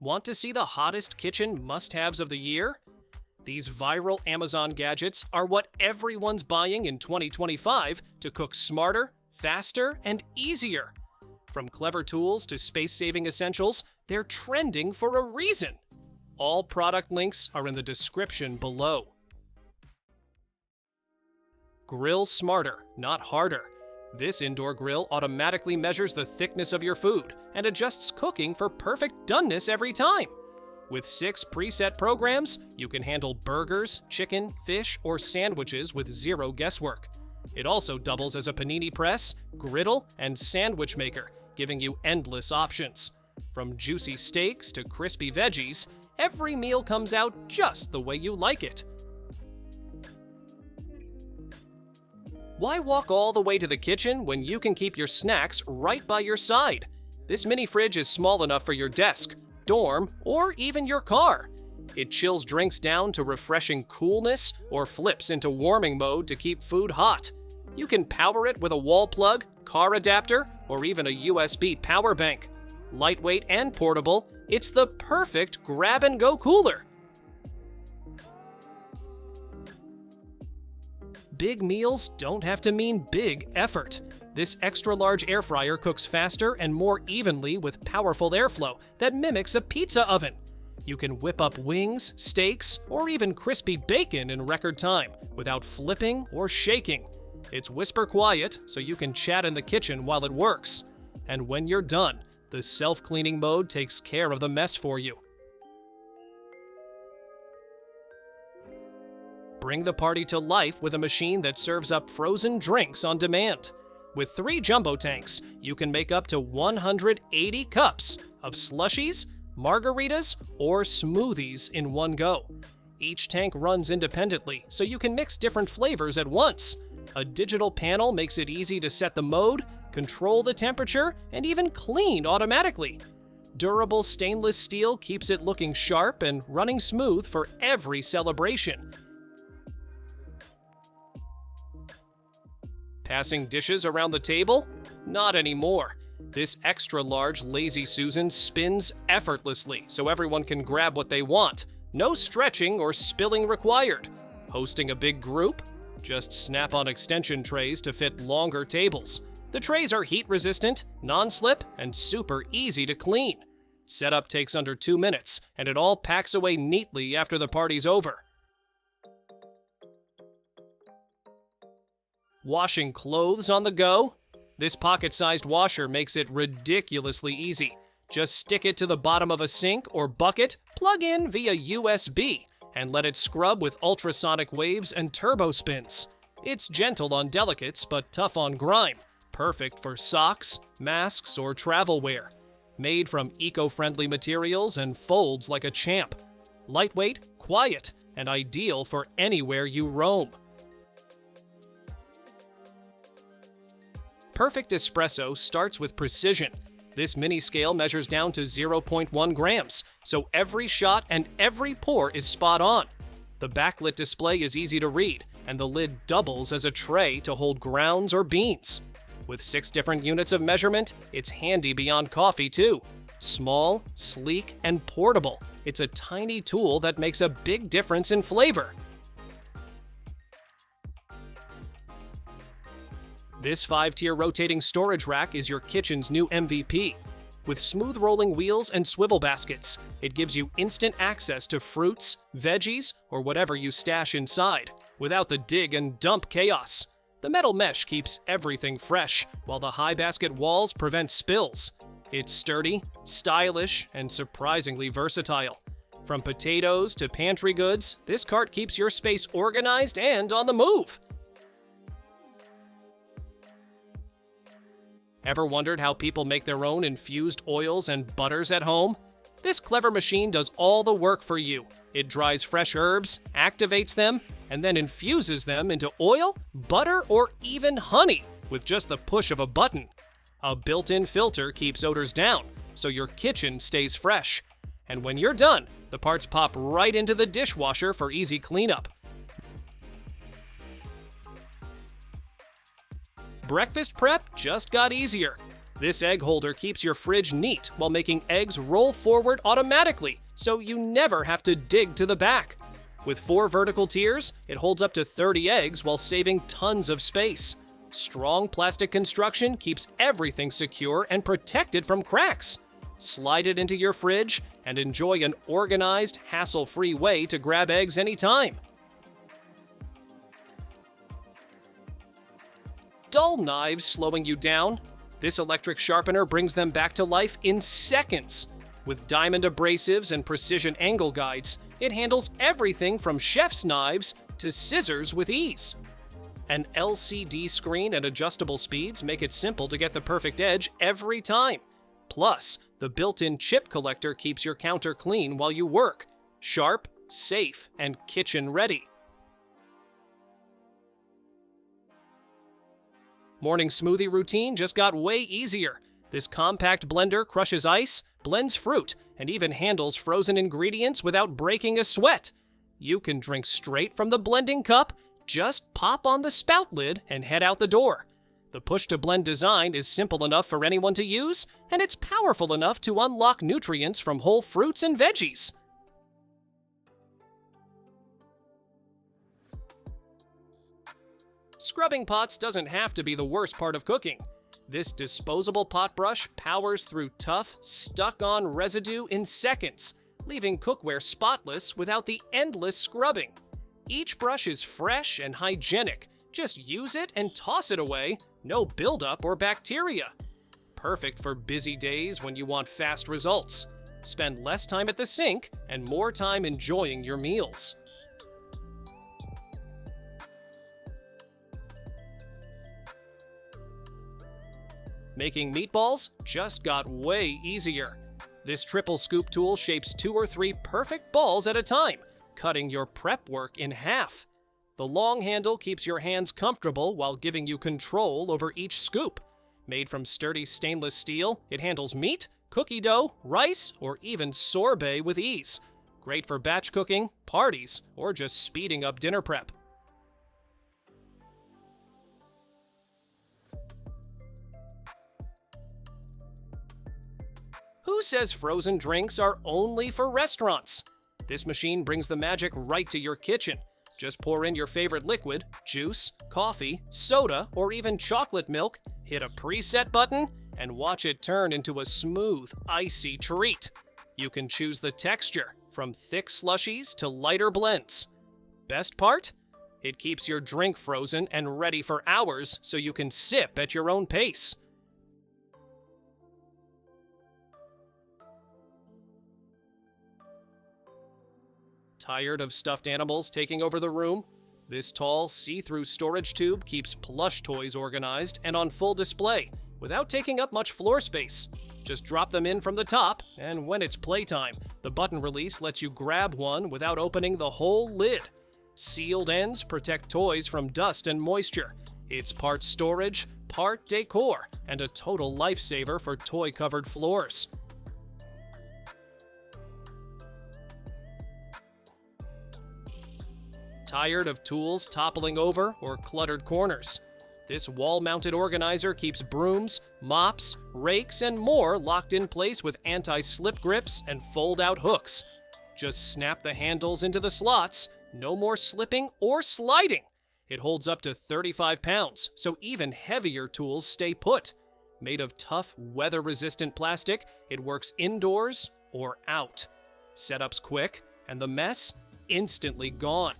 Want to see the hottest kitchen must-haves of the year? These viral Amazon gadgets are what everyone's buying in 2025 to cook smarter, faster, and easier. From clever tools to space-saving essentials, they're trending for a reason. All product links are in the description below. Grill smarter, not harder. This indoor grill automatically measures the thickness of your food and adjusts cooking for perfect doneness every time. With 6 preset programs, you can handle burgers, chicken, fish, or sandwiches with zero guesswork. It also doubles as a panini press, griddle, and sandwich maker, giving you endless options. From juicy steaks to crispy veggies, every meal comes out just the way you like it. Why walk all the way to the kitchen when you can keep your snacks right by your side? This mini fridge is small enough for your desk, dorm, or even your car. It chills drinks down to refreshing coolness or flips into warming mode to keep food hot. You can power it with a wall plug, car adapter, or even a USB power bank. Lightweight and portable, it's the perfect grab-and-go cooler. Big meals don't have to mean big effort. This extra-large air fryer cooks faster and more evenly with powerful airflow that mimics a pizza oven. You can whip up wings, steaks, or even crispy bacon in record time without flipping or shaking. It's whisper quiet, so you can chat in the kitchen while it works. And when you're done, the self-cleaning mode takes care of the mess for you. Bring the party to life with a machine that serves up frozen drinks on demand. With 3 jumbo tanks, you can make up to 180 cups of slushies, margaritas, or smoothies in one go. Each tank runs independently, so you can mix different flavors at once. A digital panel makes it easy to set the mode, control the temperature, and even clean automatically. Durable stainless steel keeps it looking sharp and running smooth for every celebration. Passing dishes around the table? Not anymore. This extra-large Lazy Susan spins effortlessly so everyone can grab what they want. No stretching or spilling required. Hosting a big group? Just snap on extension trays to fit longer tables. The trays are heat-resistant, non-slip, and super easy to clean. Setup takes under 2 minutes, and it all packs away neatly after the party's over. Washing clothes on the go? This pocket-sized washer makes it ridiculously easy. Just stick it to the bottom of a sink or bucket, plug in via USB, and let it scrub with ultrasonic waves and turbo spins. It's gentle on delicates but tough on grime. Perfect for socks, masks, or travel wear. Made from eco-friendly materials and folds like a champ. Lightweight, quiet, and ideal for anywhere you roam. Perfect espresso starts with precision. This mini scale measures down to 0.1 grams, so every shot and every pour is spot on. The backlit display is easy to read, and the lid doubles as a tray to hold grounds or beans. With 6 different units of measurement, it's handy beyond coffee too. Small, sleek, and portable, it's a tiny tool that makes a big difference in flavor. This 5-tier rotating storage rack is your kitchen's new MVP. With smooth rolling wheels and swivel baskets, it gives you instant access to fruits, veggies, or whatever you stash inside, without the dig and dump chaos. The metal mesh keeps everything fresh, while the high basket walls prevent spills. It's sturdy, stylish, and surprisingly versatile. From potatoes to pantry goods, this cart keeps your space organized and on the move. Ever wondered how people make their own infused oils and butters at home? This clever machine does all the work for you. It dries fresh herbs, activates them, and then infuses them into oil, butter, or even honey with just the push of a button. A built-in filter keeps odors down, so your kitchen stays fresh. And when you're done, the parts pop right into the dishwasher for easy cleanup. Breakfast prep just got easier. This egg holder keeps your fridge neat while making eggs roll forward automatically, so you never have to dig to the back. With 4 vertical tiers, it holds up to 30 eggs while saving tons of space. Strong plastic construction keeps everything secure and protected from cracks. Slide it into your fridge and enjoy an organized, hassle-free way to grab eggs anytime. Dull knives slowing you down? This electric sharpener brings them back to life in seconds. With diamond abrasives and precision angle guides, it handles everything from chef's knives to scissors with ease. An LCD screen and adjustable speeds make it simple to get the perfect edge every time. Plus, the built-in chip collector keeps your counter clean while you work. Sharp, safe, and kitchen-ready. Morning smoothie routine just got way easier. This compact blender crushes ice, blends fruit, and even handles frozen ingredients without breaking a sweat. You can drink straight from the blending cup, just pop on the spout lid and head out the door. The push-to-blend design is simple enough for anyone to use, and it's powerful enough to unlock nutrients from whole fruits and veggies. Scrubbing pots doesn't have to be the worst part of cooking. This disposable pot brush powers through tough, stuck-on residue in seconds, leaving cookware spotless without the endless scrubbing. Each brush is fresh and hygienic. Just use it and toss it away, no buildup or bacteria. Perfect for busy days when you want fast results. Spend less time at the sink and more time enjoying your meals. Making meatballs just got way easier. This triple scoop tool shapes 2 or 3 perfect balls at a time, cutting your prep work in half. The long handle keeps your hands comfortable while giving you control over each scoop. Made from sturdy stainless steel, it handles meat, cookie dough, rice, or even sorbet with ease. Great for batch cooking, parties, or just speeding up dinner prep. Who says frozen drinks are only for restaurants? This machine brings the magic right to your kitchen. Just pour in your favorite liquid, juice, coffee, soda, or even chocolate milk, hit a preset button, and watch it turn into a smooth, icy treat. You can choose the texture, from thick slushies to lighter blends. Best part? It keeps your drink frozen and ready for hours so you can sip at your own pace. Tired of stuffed animals taking over the room? This tall, see-through storage tube keeps plush toys organized and on full display without taking up much floor space. Just drop them in from the top, and when it's playtime, the button release lets you grab one without opening the whole lid. Sealed ends protect toys from dust and moisture. It's part storage, part decor, and a total lifesaver for toy-covered floors. Tired of tools toppling over or cluttered corners? This wall-mounted organizer keeps brooms, mops, rakes, and more locked in place with anti-slip grips and fold-out hooks. Just snap the handles into the slots, no more slipping or sliding. It holds up to 35 pounds, so even heavier tools stay put. Made of tough, weather-resistant plastic, it works indoors or out. Setup's quick, and the mess instantly gone.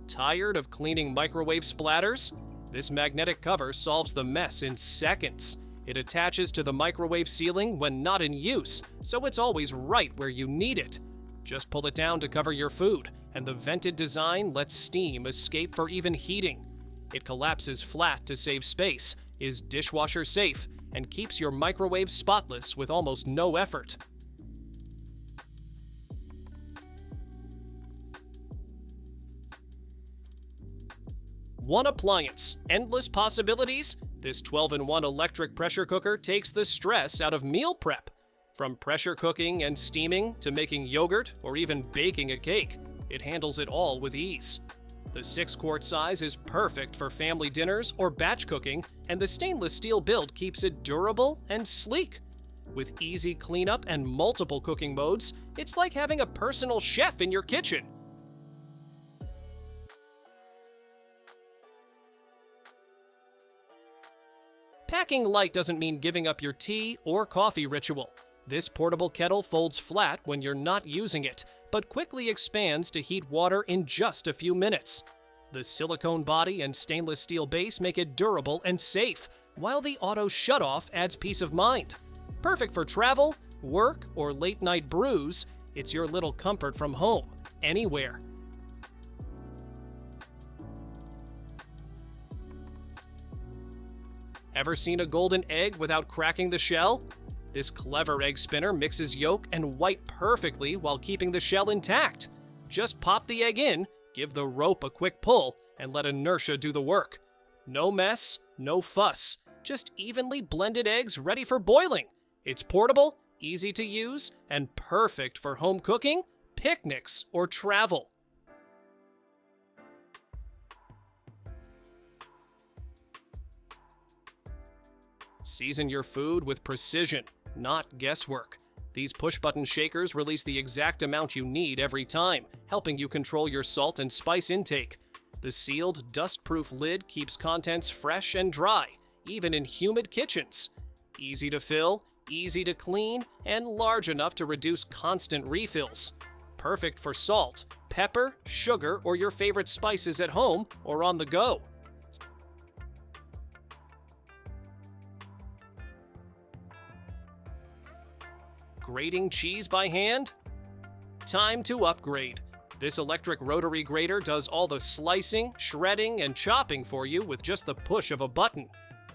Tired of cleaning microwave splatters? This magnetic cover solves the mess in seconds. It attaches to the microwave ceiling when not in use, so it's always right where you need it. Just pull it down to cover your food, and the vented design lets steam escape for even heating. It collapses flat to save space, is dishwasher safe, and keeps your microwave spotless with almost no effort. One appliance, endless possibilities? This 12-in-1 electric pressure cooker takes the stress out of meal prep. From pressure cooking and steaming to making yogurt or even baking a cake, it handles it all with ease. The 6-quart size is perfect for family dinners or batch cooking, and the stainless steel build keeps it durable and sleek. With easy cleanup and multiple cooking modes, it's like having a personal chef in your kitchen. Packing light doesn't mean giving up your tea or coffee ritual. This portable kettle folds flat when you're not using it, but quickly expands to heat water in just a few minutes. The silicone body and stainless steel base make it durable and safe, while the auto shutoff adds peace of mind. Perfect for travel, work, or late-night brews, it's your little comfort from home, anywhere. Ever seen a golden egg without cracking the shell? This clever egg spinner mixes yolk and white perfectly while keeping the shell intact. Just pop the egg in, give the rope a quick pull, and let inertia do the work. No mess, no fuss, just evenly blended eggs ready for boiling. It's portable, easy to use, and perfect for home cooking, picnics, or travel. Season your food with precision, not guesswork. These push-button shakers release the exact amount you need every time, helping you control your salt and spice intake. The sealed, dust-proof lid keeps contents fresh and dry, even in humid kitchens. Easy to fill, easy to clean, and large enough to reduce constant refills. Perfect for salt, pepper, sugar, or your favorite spices at home or on the go. Grating cheese by hand? Time to upgrade. This electric rotary grater does all the slicing, shredding, and chopping for you with just the push of a button.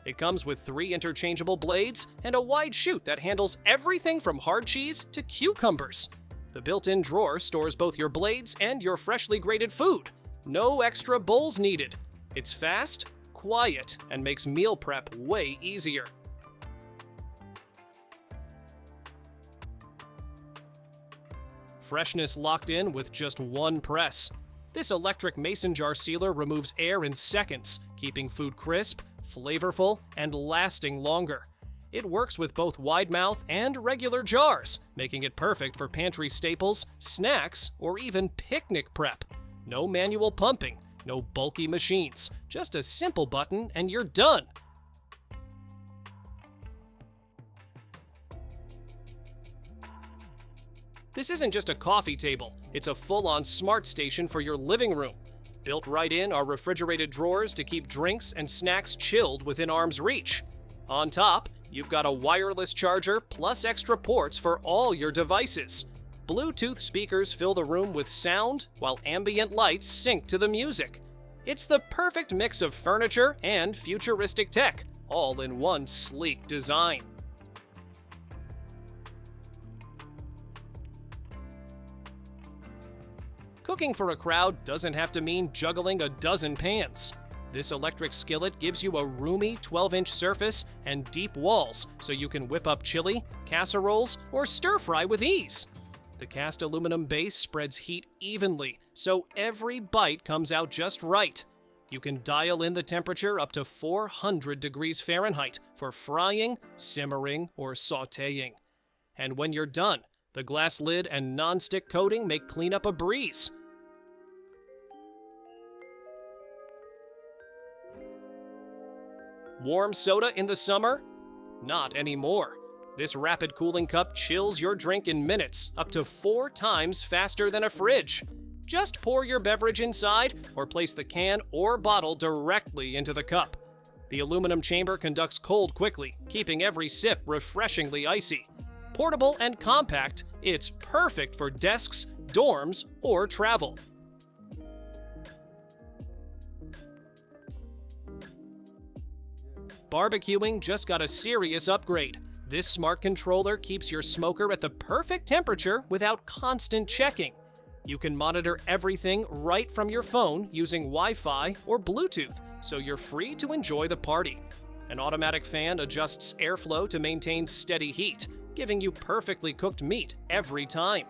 It comes with 3 interchangeable blades and a wide chute that handles everything from hard cheese to cucumbers. The built-in drawer stores both your blades and your freshly grated food. No extra bowls needed. It's fast, quiet, and makes meal prep way easier. Freshness locked in with just one press. This electric mason jar sealer removes air in seconds, keeping food crisp, flavorful, and lasting longer. It works with both wide mouth and regular jars, making it perfect for pantry staples, snacks, or even picnic prep. No manual pumping, no bulky machines, just a simple button and you're done. This isn't just a coffee table, it's a full-on smart station for your living room. Built right in are refrigerated drawers to keep drinks and snacks chilled within arm's reach. On top, you've got a wireless charger plus extra ports for all your devices. Bluetooth speakers fill the room with sound, while ambient lights sync to the music. It's the perfect mix of furniture and futuristic tech, all in one sleek design. Cooking for a crowd doesn't have to mean juggling a dozen pans. This electric skillet gives you a roomy 12-inch surface and deep walls so you can whip up chili, casseroles, or stir-fry with ease. The cast aluminum base spreads heat evenly, so every bite comes out just right. You can dial in the temperature up to 400 degrees Fahrenheit for frying, simmering, or sautéing. And when you're done, the glass lid and non-stick coating make cleanup a breeze. Warm soda in the summer? Not anymore. This rapid cooling cup chills your drink in minutes, up to 4 times faster than a fridge. Just pour your beverage inside or place the can or bottle directly into the cup. The aluminum chamber conducts cold quickly, keeping every sip refreshingly icy. Portable and compact, it's perfect for desks, dorms, or travel. Barbecuing just got a serious upgrade. This smart controller keeps your smoker at the perfect temperature without constant checking. You can monitor everything right from your phone using Wi-Fi or Bluetooth, so you're free to enjoy the party. An automatic fan adjusts airflow to maintain steady heat, giving you perfectly cooked meat every time.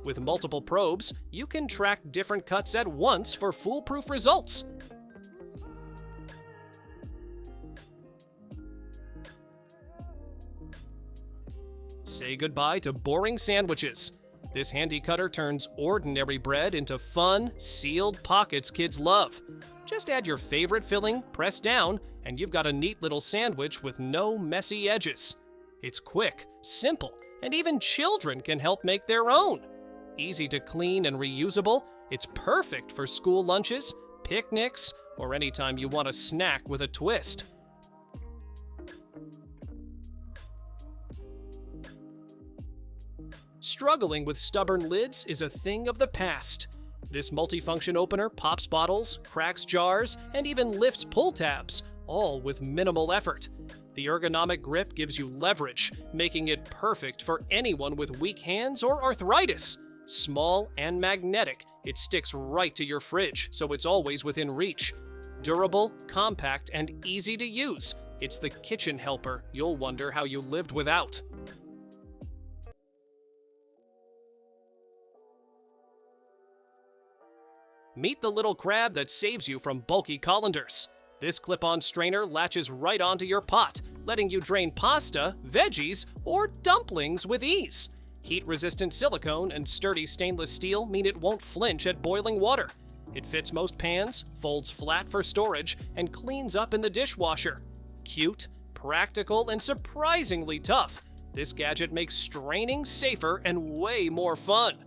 With multiple probes, you can track different cuts at once for foolproof results. Say goodbye to boring sandwiches. This handy cutter turns ordinary bread into fun, sealed pockets kids love. Just add your favorite filling, press down, and you've got a neat little sandwich with no messy edges. It's quick, simple, and even children can help make their own. Easy to clean and reusable, it's perfect for school lunches, picnics, or anytime you want a snack with a twist. Struggling with stubborn lids is a thing of the past. This multifunction opener pops bottles, cracks jars, and even lifts pull tabs, all with minimal effort. The ergonomic grip gives you leverage, making it perfect for anyone with weak hands or arthritis. Small and magnetic, it sticks right to your fridge, so it's always within reach. Durable, compact, and easy to use. It's the kitchen helper you'll wonder how you lived without. Meet the little crab that saves you from bulky colanders. This clip-on strainer latches right onto your pot, letting you drain pasta, veggies, or dumplings with ease. Heat-resistant silicone and sturdy stainless steel mean it won't flinch at boiling water. It fits most pans, folds flat for storage, and cleans up in the dishwasher. Cute, practical, and surprisingly tough, this gadget makes straining safer and way more fun.